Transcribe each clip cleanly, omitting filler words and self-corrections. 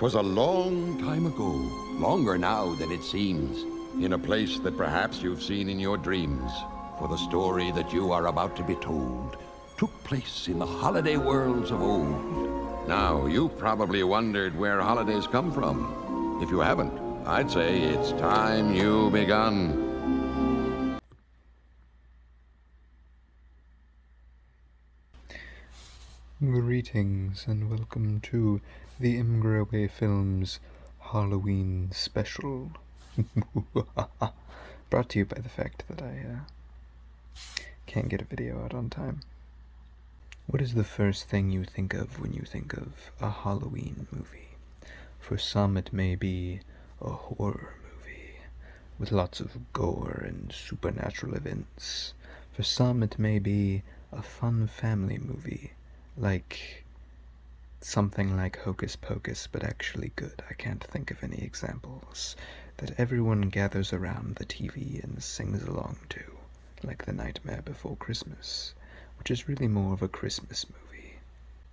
'Twas a long time ago, longer now than it seems, in a place that perhaps you've seen in your dreams. For the story that you are about to be told took place in the holiday worlds of old. Now, you've probably wondered where holidays come from. If you haven't, I'd say it's time you begun. Greetings and welcome to the Grawey Films Halloween special. Brought to you by the fact that I can't get a video out on time. What is the first thing you think of when you think of a Halloween movie? For some it may be a horror movie with lots of gore and supernatural events. For some it may be a fun family movie, like something like Hocus Pocus, but actually good. I can't think of any examples that everyone gathers around the TV and sings along to, like The Nightmare Before Christmas, which is really more of a Christmas movie.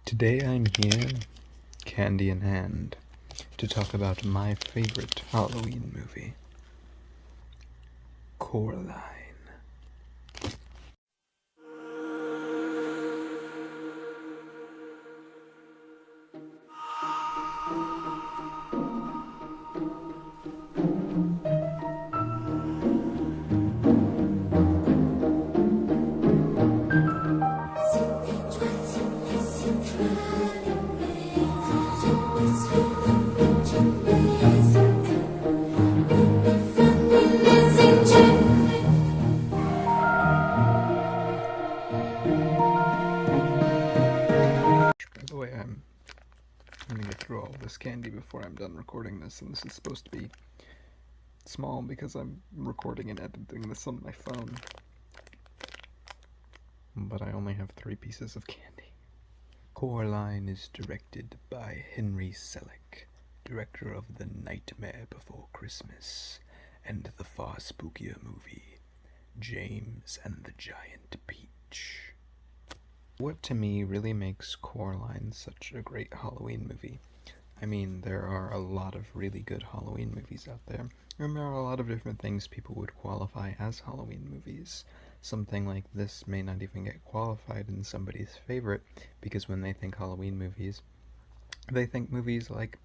Today I'm here, candy in hand, to talk about my favorite Halloween movie, Coraline. I'm gonna get through all this candy before I'm done recording this, and this is supposed to be small because I'm recording and editing this on my phone. But I only have 3 pieces of candy. Coraline is directed by Henry Selick, director of The Nightmare Before Christmas and the far spookier movie James and the Giant Peach. What to me really makes Coraline such a great Halloween movie? I mean, there are a lot of really good Halloween movies out there, and there are a lot of different things people would qualify as Halloween movies. Something like this may not even get qualified in somebody's favorite, because when they think Halloween movies, they think movies like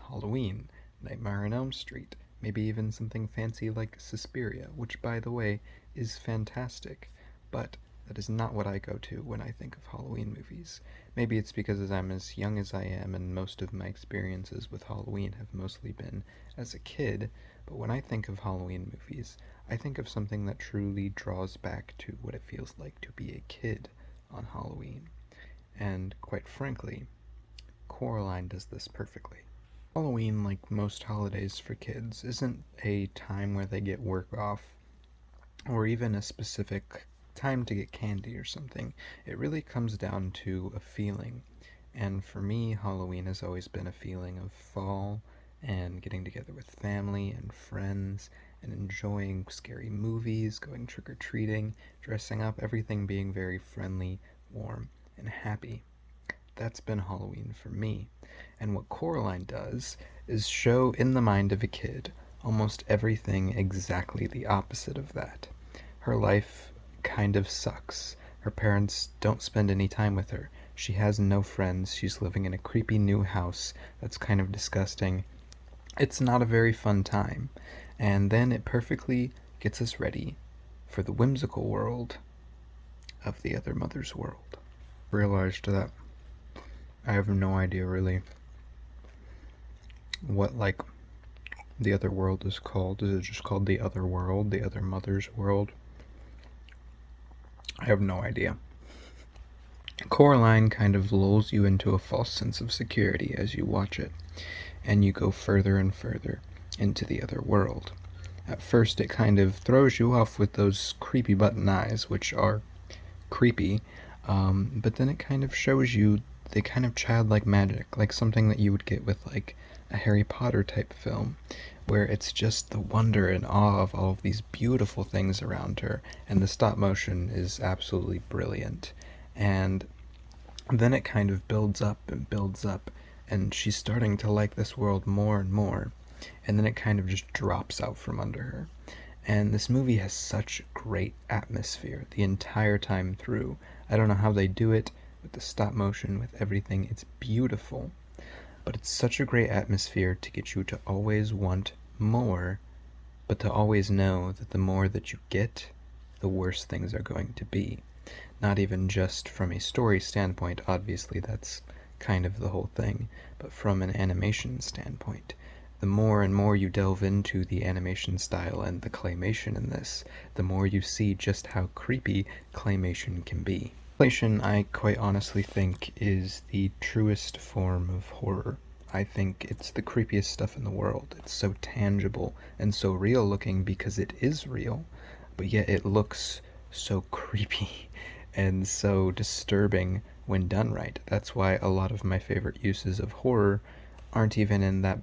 Halloween, Nightmare on Elm Street, maybe even something fancy like Suspiria, which, by the way, is fantastic, but that is not what I go to when I think of Halloween movies. Maybe it's because I'm as young as I am, and most of my experiences with Halloween have mostly been as a kid, but when I think of Halloween movies, I think of something that truly draws back to what it feels like to be a kid on Halloween. And quite frankly, Coraline does this perfectly. Halloween, like most holidays for kids, isn't a time where they get work off, or even a specific time to get candy or something. It really comes down to a feeling, and for me, Halloween has always been a feeling of fall and getting together with family and friends and enjoying scary movies, going trick-or-treating, dressing up, everything being very friendly, warm, and happy. That's been Halloween for me, and what Coraline does is show in the mind of a kid almost everything exactly the opposite of that. Her life kind of sucks. Her parents don't spend any time with her. She has no friends. She's living in a creepy new house that's kind of disgusting. It's not a very fun time. And then it perfectly gets us ready for the whimsical world of the other mother's world. Realized that I have no idea really what, like, the other world is called. Is it just called the other world, the other mother's world? I have no idea. Coraline kind of lulls you into a false sense of security as you watch it, and you go further and further into the other world. At first it kind of throws you off with those creepy button eyes, which are creepy, but then it kind of shows you the kind of childlike magic, like something that you would get with like a Harry Potter type film, where it's just the wonder and awe of all of these beautiful things around her, and the stop motion is absolutely brilliant. And then it kind of builds up and builds up and she's starting to like this world more and more, and then it kind of just drops out from under her. And this movie has such great atmosphere the entire time through. I don't know how they do it with the stop motion, with everything. It's beautiful. But it's such a great atmosphere to get you to always want more, but to always know that the more that you get, the worse things are going to be. Not even just from a story standpoint, obviously that's kind of the whole thing, but from an animation standpoint. The more and more you delve into the animation style and the claymation in this, the more you see just how creepy claymation can be. Claymation, I quite honestly think, is the truest form of horror. I think it's the creepiest stuff in the world. It's so tangible and so real looking because it is real, but yet it looks so creepy and so disturbing when done right. That's why a lot of my favorite uses of horror aren't even in that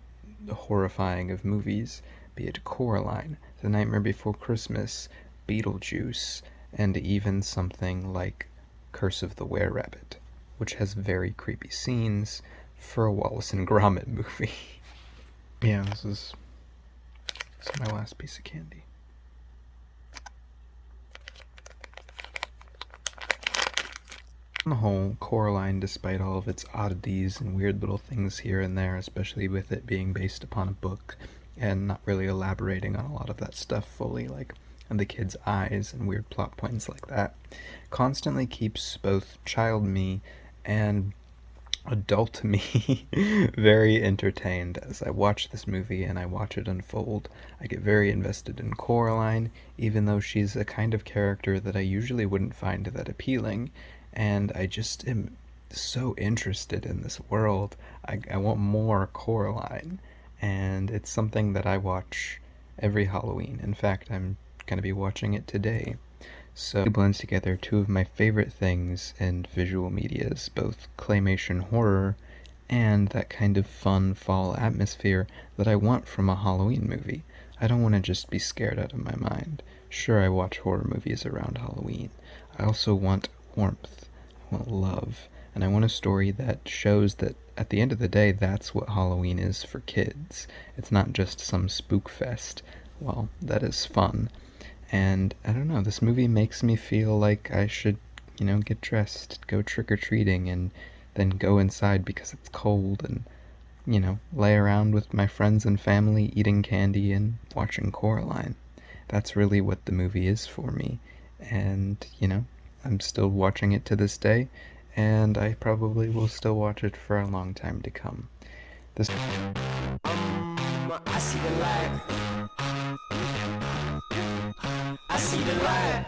horrifying of movies, be it Coraline, The Nightmare Before Christmas, Beetlejuice, and even something like Curse of the Were-Rabbit, which has very creepy scenes for a Wallace and Gromit movie. Yeah, this is my last piece of candy. On the whole, Coraline, despite all of its oddities and weird little things here and there, especially with it being based upon a book and not really elaborating on a lot of that stuff fully, like the kid's eyes and weird plot points like that, constantly keeps both child me and adult me very entertained as I watch this movie and I watch it unfold. I get very invested in Coraline, even though she's a kind of character that I usually wouldn't find that appealing, and I just am so interested in this world. I want more Coraline, and it's something that I watch every Halloween. In fact, I'm going to be watching it today. So it blends together two of my favorite things in visual medias, both claymation horror and that kind of fun fall atmosphere that I want from a Halloween movie. I don't want to just be scared out of my mind. Sure, I watch horror movies around Halloween. I also want warmth, I want love, and I want a story that shows that at the end of the day, that's what Halloween is for kids. It's not just some spook fest. Well, that is fun. And I don't know, this movie makes me feel like I should, get dressed, go trick-or-treating, and then go inside because it's cold and, lay around with my friends and family eating candy and watching Coraline. That's really what the movie is for me. And, I'm still watching it to this day, and I probably will still watch it for a long time to come. I see the light. I see the light.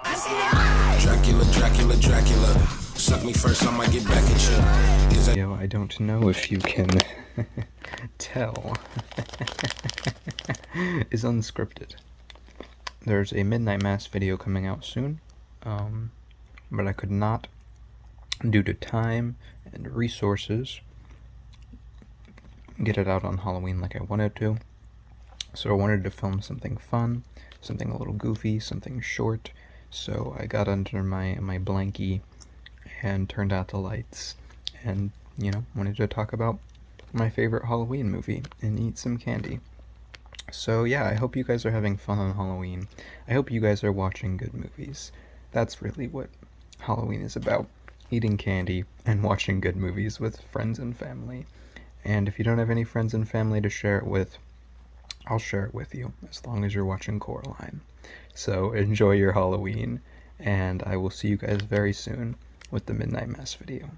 I see the light. Dracula, Dracula, Dracula. Suck me first, I might get back at you. I don't know if you can tell. Is Unscripted. There's a Midnight Mass video coming out soon, but I could not, due to time and resources, get it out on Halloween like I wanted to. So I wanted to film something fun, something a little goofy, something short. So I got under my blankie and turned out the lights and, wanted to talk about my favorite Halloween movie and eat some candy. So yeah, I hope you guys are having fun on Halloween. I hope you guys are watching good movies. That's really what Halloween is about. Eating candy and watching good movies with friends and family. And if you don't have any friends and family to share it with, I'll share it with you, as long as you're watching Coraline. So enjoy your Halloween, and I will see you guys very soon with the Midnight Mass video.